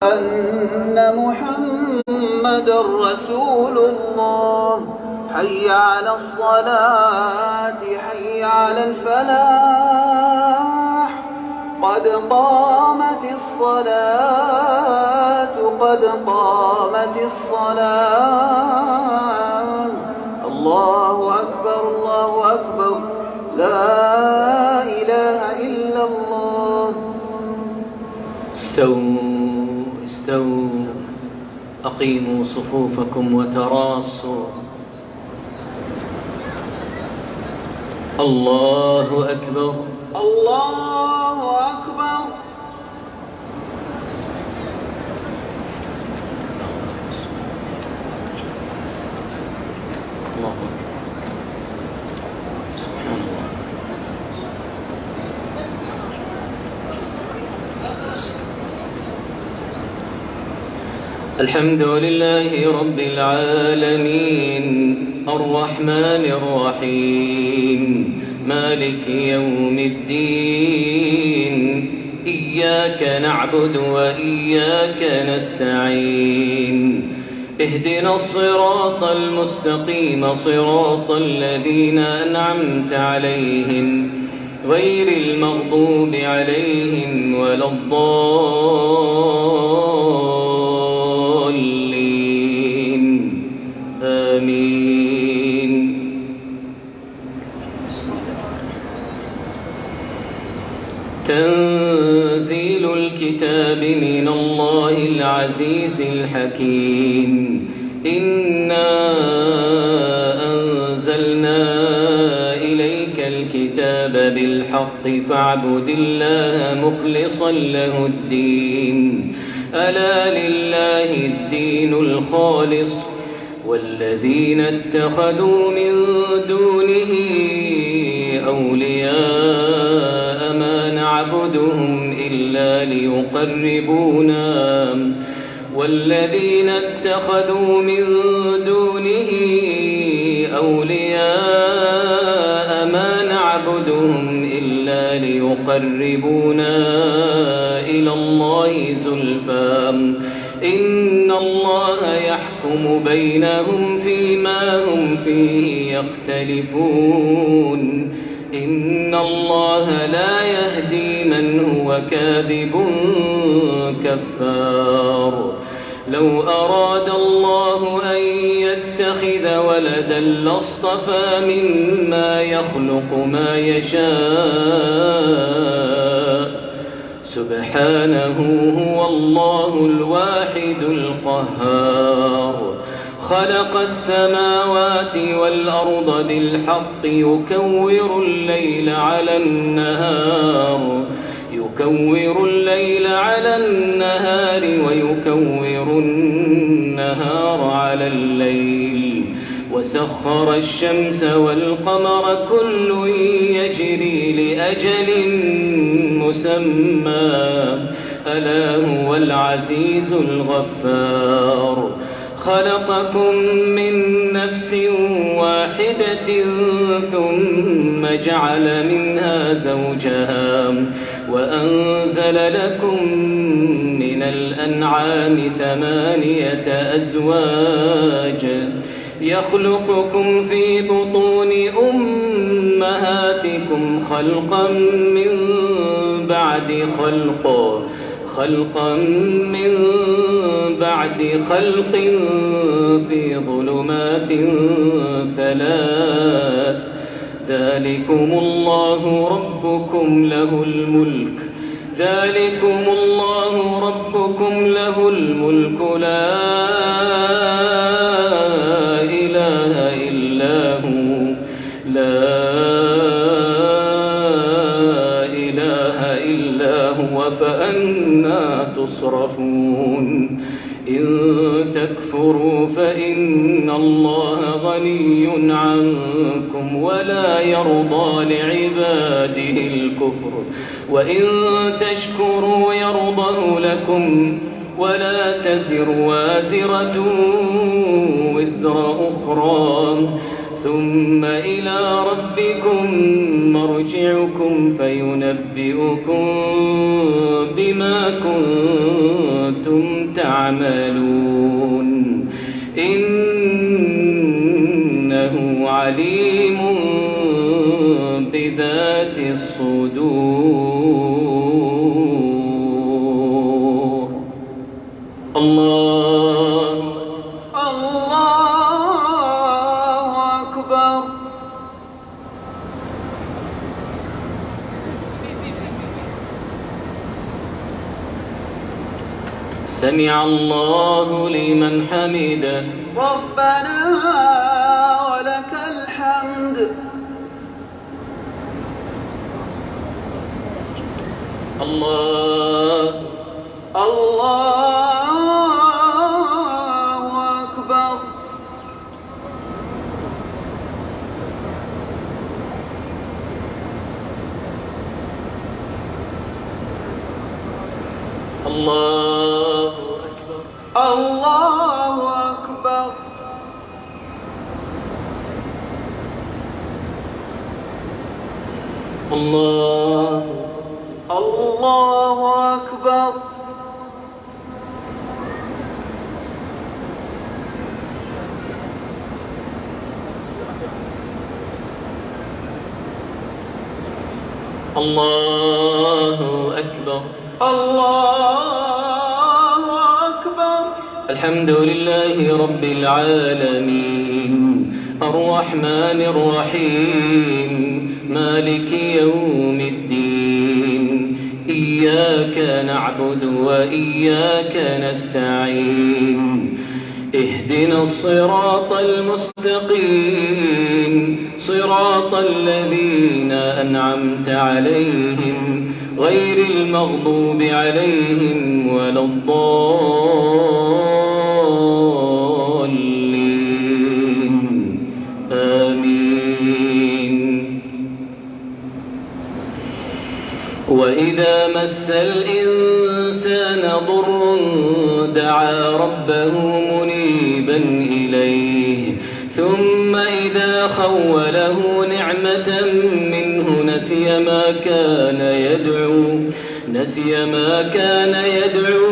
أن محمدًا رسول الله. حي على الصلاة حي على الفلاح. قد قامت الصلاة قد قامت الصلاة. الله أكبر الله أكبر لا إله إلا الله. استووا أقيموا صفوفكم وتراصوا. الله أكبر الله أكبر. الله أكبر. سبحان الله. الحمد لله رب العالمين الرحمن الرحيم مالك يوم الدين. إياك نعبد وإياك نستعين. اهدنا الصراط المستقيم صراط الذين أنعمت عليهم غير المغضوب عليهم ولا الضالين. آمين. تنزيل الكتاب من الله العزيز الحكيم. إنا أنزلنا إليك الكتاب بالحق فاعبد الله مخلصا له الدين. ألا لله الدين الخالص والذين اتخذوا من دونه أولياء ما نعبدهم إلا والذين اتخذوا من دونه أولياء ما نعبدهم إلا ليقربونا إلى الله زلفى. إن الله يحكم بينهم فيما هم فيه يختلفون. إن الله لا يهدي من هو كاذب كفار. لو أراد الله أن يتخذ ولدا لاصطفى مما يخلق ما يشاء. سبحانه هو الله الواحد القهار. خلق السماوات والأرض بالحق يكور الليل على النهار ويكور النهار على الليل. وسخر الشمس والقمر كل يجري لأجل مسمى. ألا هو العزيز الغفار. خلقكم من نفس واحدة ثم جعل منها زوجها وأنزل لكم من الأنعام 8 أزواج يخلقكم في بطون أمهاتكم خلقا من بعد خلق في ظلمات 3. ذلكم الله ربكم له الملك لا إله إلا هو فأنى تصرفون. إن تكفروا فإن الله غني عنكم ولا يرضى لعباده الكفر وإن تشكروا يرضه لكم ولا تزر وازرة وزر أخرى ثم إلى ربكم مرجعكم فينبئكم بما كنتم تعملون إنه عليم بذات الصدور. الله أكبر. سمع الله لمن حمده. ربنا ولك الحمد. الله أكبر. الله أكبر. الله أكبر. الله أكبر. الله أكبر. الله أكبر. الحمد لله رب العالمين الرحمن الرحيم مالك يوم الدين إياك نعبد وإياك نستعين اهدنا الصراط المستقيم صراط الذين أنعمت عليهم غير المغضوب عليهم ولا الضالين آمين. وإذا مس الإنسان ضر دعا ربه منيبا إليه ثم إذا خوله نعمة منه نسي ما كان يدعو